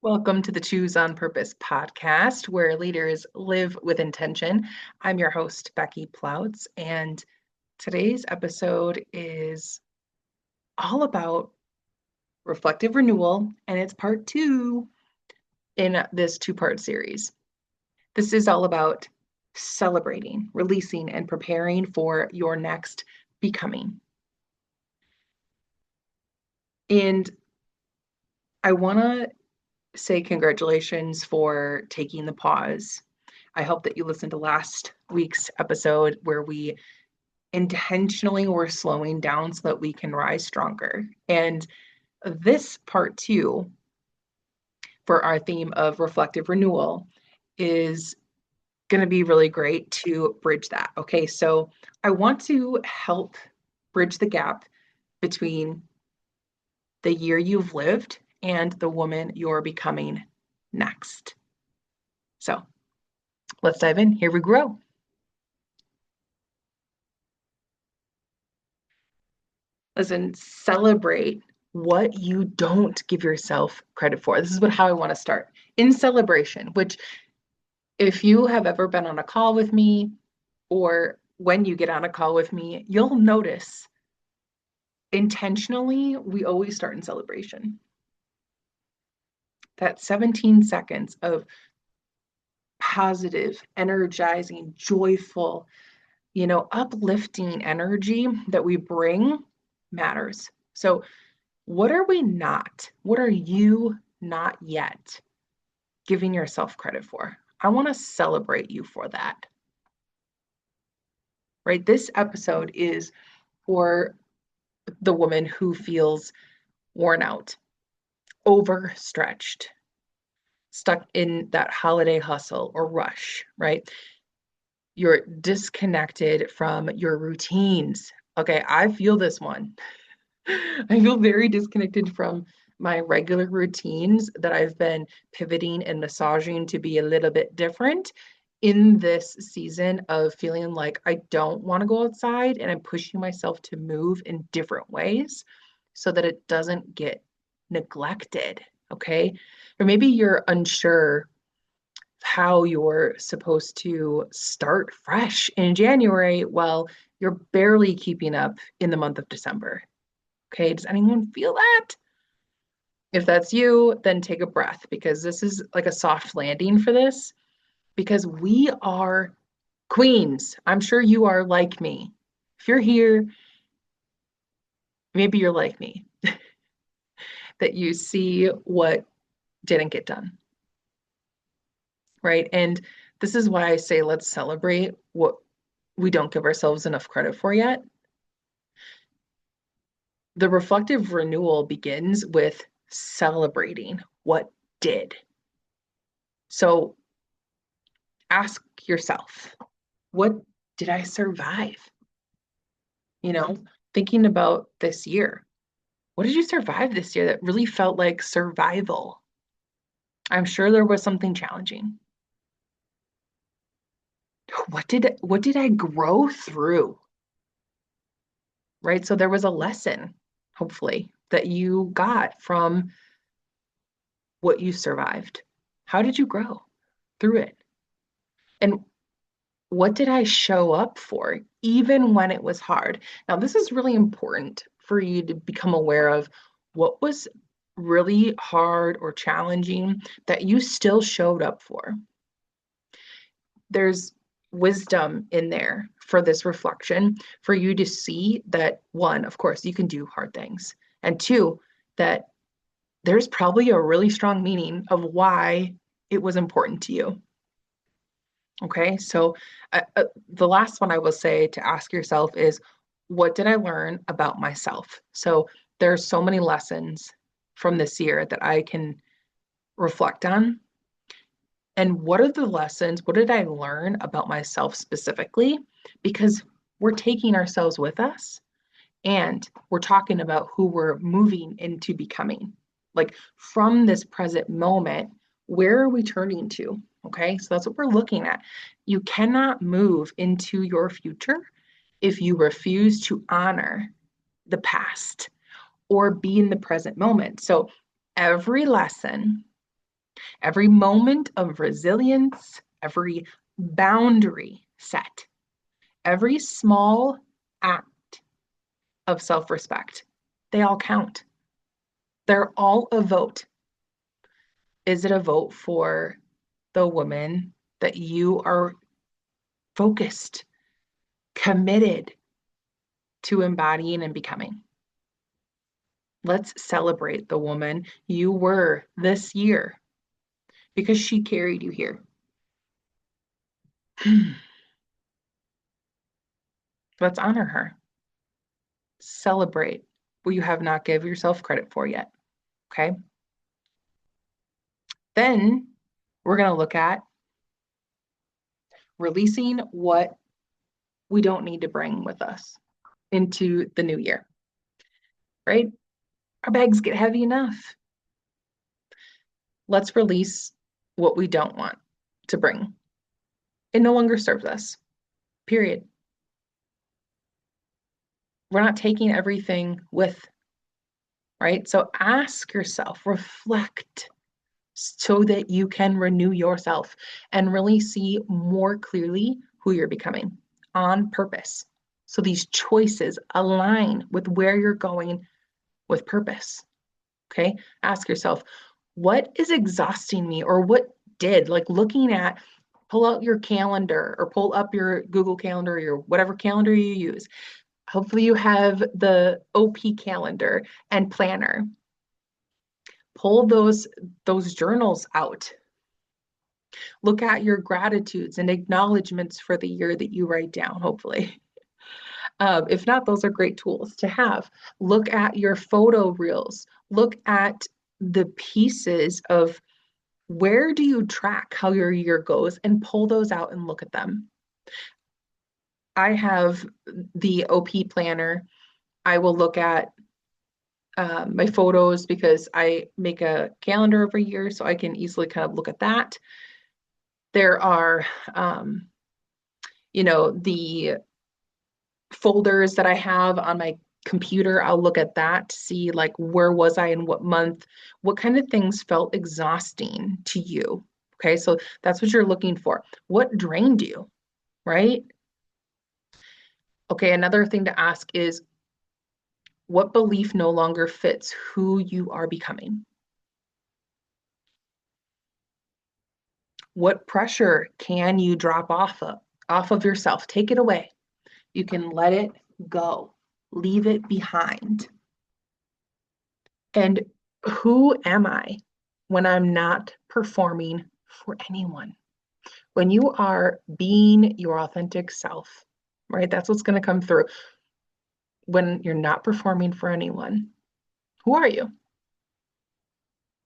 Welcome to the Choose on Purpose podcast, where leaders live with intention. I'm your host, Becky Ploutz, and today's episode is all about reflective renewal, and it's part two in this two-part series. This is all about celebrating, releasing, and preparing for your next becoming. And I want to say congratulations for taking the pause. I hope that you listened to last week's episode where we intentionally were slowing down so that we can rise stronger. And this part two for our theme of reflective renewal is going to be really great to bridge that. Okay, so I want to help bridge the gap between the year you've lived and the woman you're becoming next. So let's dive in. Here we grow. Listen, celebrate what you don't give yourself credit for. This is how I want to start. In celebration, which if you have ever been on a call with me or when you get on a call with me, you'll notice intentionally we always start in celebration. That 17 seconds of positive, energizing, joyful, uplifting energy that we bring matters. So, what are we not? What are you not yet giving yourself credit for? I want to celebrate you for that. Right? This episode is for the woman who feels worn out, overstretched, stuck in that holiday hustle or rush, right? You're disconnected from your routines. Okay, I feel this one. I feel very disconnected from my regular routines that I've been pivoting and massaging to be a little bit different in this season of feeling like I don't want to go outside and I'm pushing myself to move in different ways so that it doesn't get neglected. Okay. Or maybe you're unsure how you're supposed to start fresh in January while you're barely keeping up in the month of December. Okay, does anyone feel that? If that's you, then take a breath because this is like a soft landing for this because we are queens. I'm sure you are like me. If you're here, maybe you're like me, that you see what didn't get done, right? And this is why I say let's celebrate what we don't give ourselves enough credit for yet. The reflective renewal begins with celebrating what did. So ask yourself, what did I survive? You know, thinking about this year. What did you survive this year that really felt like survival? I'm sure there was something challenging. What did I grow through? Right? So there was a lesson, hopefully, that you got from what you survived. How did you grow through it? And what did I show up for, even when it was hard? Now, this is really important for you to become aware of what was really hard or challenging that you still showed up for. There's wisdom in there for this reflection for you to see that one, of course, you can do hard things, and two, that there's probably a really strong meaning of why it was important to you. Okay, so the last one I will say to ask yourself is, what did I learn about myself? So there's so many lessons from this year that I can reflect on. And what are the lessons? What did I learn about myself specifically? Because we're taking ourselves with us and we're talking about who we're moving into becoming. Like from this present moment, where are we turning to? Okay, so that's what we're looking at. You cannot move into your future if you refuse to honor the past or be in the present moment. So every lesson, Every moment of resilience, every boundary set, every small act of self respect, they all count. They're all a vote. Is it a vote for the woman that you are focused, committed to embodying and becoming? Let's celebrate the woman you were this year because she carried you here. Let's honor her. Celebrate what you have not given yourself credit for yet. Okay. Then we're going to look at releasing what we don't need to bring with us into the new year, right? Our bags get heavy enough. Let's release what we don't want to bring. It no longer serves us, period. We're not taking everything with, right? So ask yourself, reflect so that you can renew yourself and really see more clearly who you're becoming on purpose. So these choices align with where you're going with purpose. Okay. Ask yourself, what is exhausting me or what did, like looking at, pull out your calendar or pull up your Google Calendar or your whatever calendar you use. Hopefully you have the OP calendar and planner. Pull those journals out. Look at your gratitudes and acknowledgments for the year that you write down, hopefully. If not, those are great tools to have. Look at your photo reels. Look at the pieces of where do you track how your year goes and pull those out and look at them. I have the OP planner. I will look at my photos because I make a calendar every year, so I can easily kind of look at that. There are, the folders that I have on my computer. I'll look at that to see like where was I in what month, what kind of things felt exhausting to you. Okay, so that's what you're looking for. What drained you, right? Okay, another thing to ask is what belief no longer fits who you are becoming? What pressure can you drop off of yourself? Take it away. You can let it go. Leave it behind. And who am I when I'm not performing for anyone? When you are being your authentic self, right? That's what's going to come through. When you're not performing for anyone, who are you?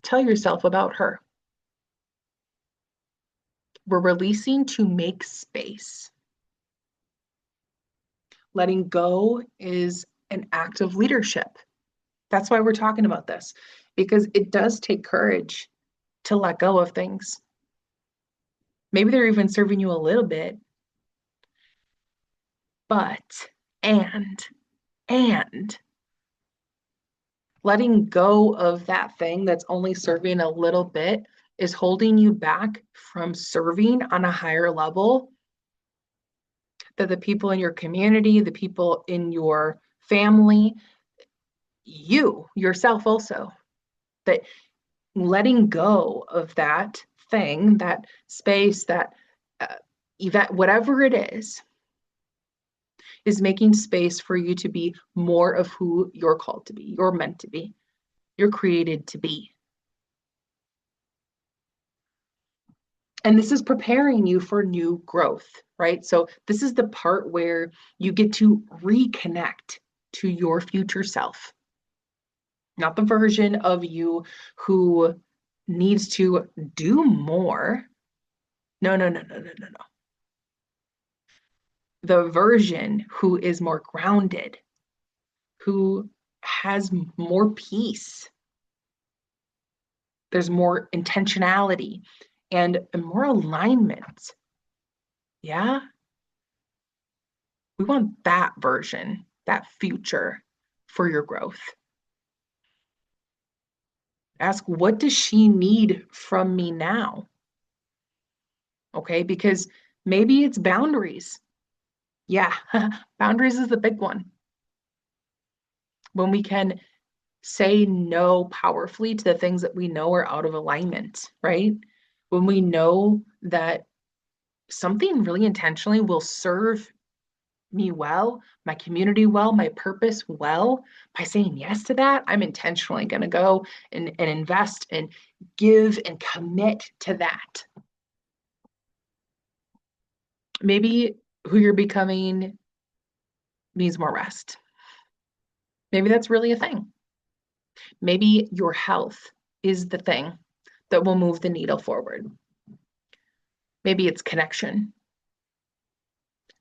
Tell yourself about her. We're releasing to make space. Letting go is an act of leadership. That's why we're talking about this, because it does take courage to let go of things. Maybe they're even serving you a little bit, but, and, and letting go of that thing that's only serving a little bit is holding you back from serving on a higher level that the people in your community, the people in your family, you yourself also, that letting go of that thing, that space, that event, whatever it is making space for you to be more of who you're called to be, you're meant to be, you're created to be. And this is preparing you for new growth, right? So this is the part where you get to reconnect to your future self, not the version of you who needs to do more. No, no, no, no, no, no, no. The version who is more grounded, who has more peace. There's more intentionality and more alignment. Yeah. We want that version, that future for your growth. Ask, what does she need from me now? Okay, because maybe it's boundaries. Yeah, boundaries is the big one. When we can say no powerfully to the things that we know are out of alignment, right? When we know that something really intentionally will serve me well, my community well, my purpose well, by saying yes to that, I'm intentionally going to go and invest and give and commit to that. Maybe who you're becoming needs more rest. Maybe that's really a thing. Maybe your health is the thing that will move the needle forward. Maybe it's connection,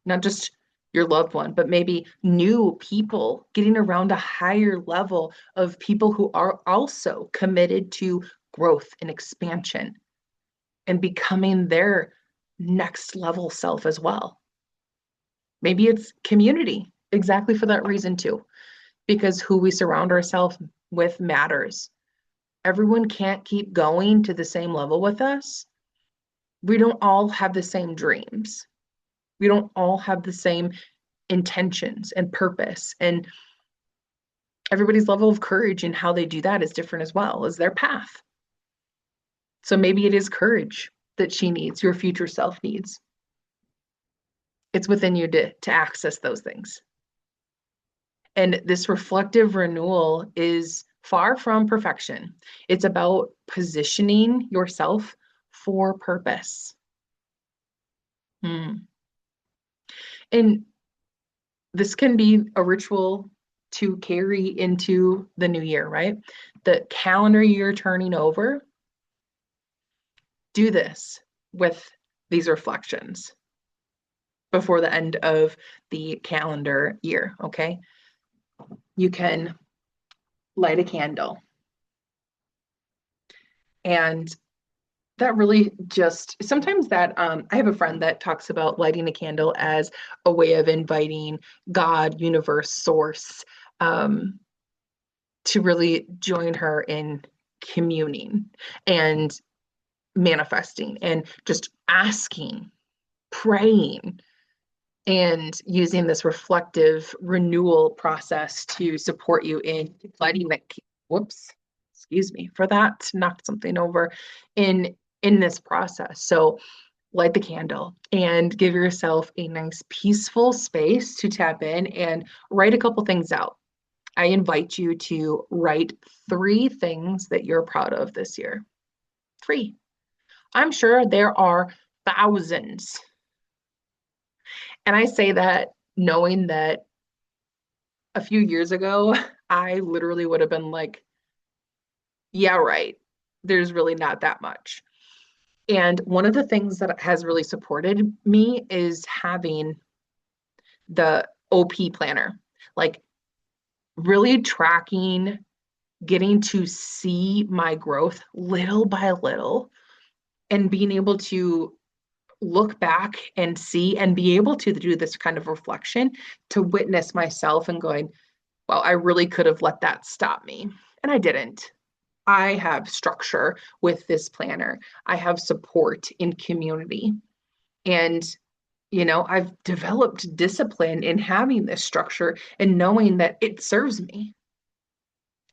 not just your loved one, but maybe new people, getting around a higher level of people who are also committed to growth and expansion and becoming their next level self as well. Maybe it's community, exactly for that reason too, because who we surround ourselves with matters. Everyone can't keep going to the same level with us. We don't all have the same dreams. We don't all have the same intentions and purpose. And everybody's level of courage and how they do that is different as well as their path. So maybe it is courage that she needs, your future self needs. It's within you to access those things. And this reflective renewal is far from perfection. It's about positioning yourself for purpose. And this can be a ritual to carry into the new year, right? The calendar year turning over, do this with these reflections before the end of the calendar year, okay? You can light a candle. And that really just sometimes that I have a friend that talks about lighting a candle as a way of inviting God, universe, source, to really join her in communing and manifesting and just asking, praying, and using this reflective renewal process to support you in lighting that, whoops, excuse me for that, knocked something over in this process. So light the candle and give yourself a nice peaceful space to tap in and write a couple things out. I invite you to write 3 things that you're proud of this year. 3. I'm sure there are thousands. And I say that knowing that a few years ago, I literally would have been like, yeah, right. There's really not that much. And one of the things that has really supported me is having the OP planner, like really tracking, getting to see my growth little by little, and being able to look back and see and be able to do this kind of reflection to witness myself and going, well, I really could have let that stop me. And I didn't. I have structure with this planner. I have support in community. And, I've developed discipline in having this structure and knowing that it serves me.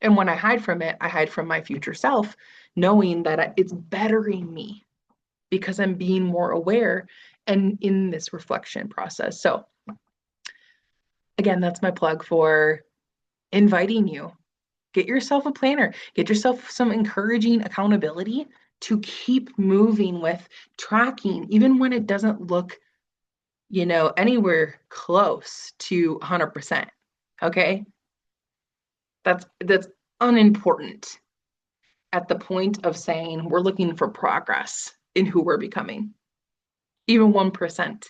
And when I hide from it, I hide from my future self, knowing that it's bettering me because I'm being more aware and in this reflection process. So, again, that's my plug for inviting you. Get yourself a planner, get yourself some encouraging accountability to keep moving with tracking, even when it doesn't look, anywhere close to 100%. Okay. That's unimportant at the point of saying we're looking for progress in who we're becoming, even 1%.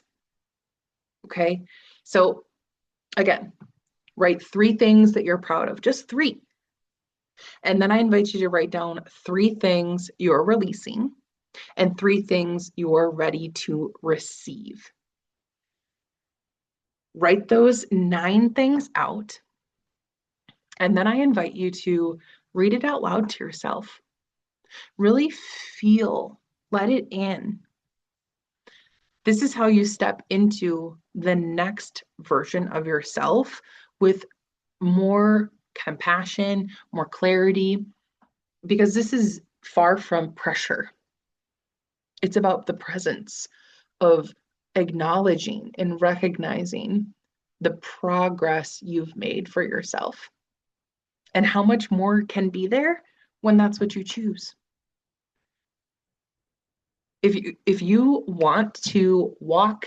Okay. So again, write 3 things that you're proud of, just 3. And then I invite you to write down 3 things you're releasing and 3 things you're ready to receive. Write those 9 things out. And then I invite you to read it out loud to yourself. Really feel, let it in. This is how you step into the next version of yourself with more compassion, more clarity, because this is far from pressure. It's about the presence of acknowledging and recognizing the progress you've made for yourself and how much more can be there when that's what you choose. If you want to walk,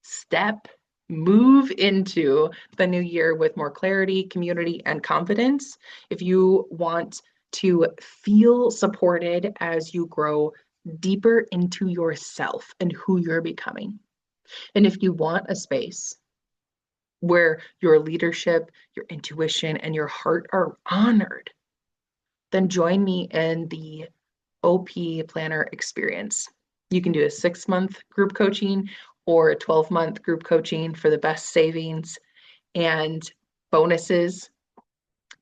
step, move into the new year with more clarity, community, and confidence, if you want to feel supported as you grow deeper into yourself and who you're becoming, and if you want a space where your leadership, your intuition, and your heart are honored, then join me in the OP Planner experience. You can do a 6-month group coaching or a 12-month group coaching for the best savings and bonuses.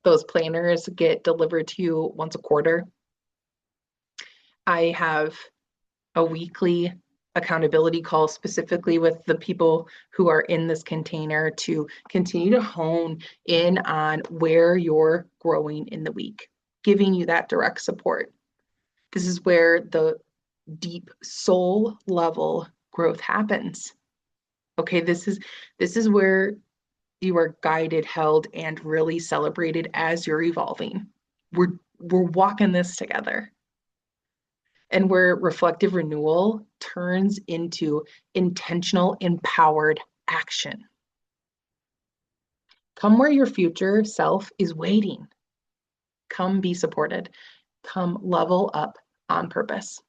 Those planners get delivered to you once a quarter. I have a weekly accountability call specifically with the people who are in this container to continue to hone in on where you're growing in the week, giving you that direct support. This is where the deep soul level growth happens. Okay, this is where you are guided, held, and really celebrated as you're evolving. We're walking this together. And where reflective renewal turns into intentional, empowered action. Come where your future self is waiting. Come be supported. Come level up on purpose.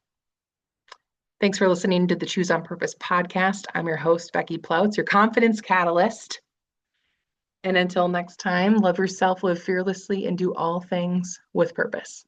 Thanks for listening to the Choose on Purpose podcast. I'm your host, Becky Ploutz, your confidence catalyst. And until next time, love yourself, live fearlessly, and do all things with purpose.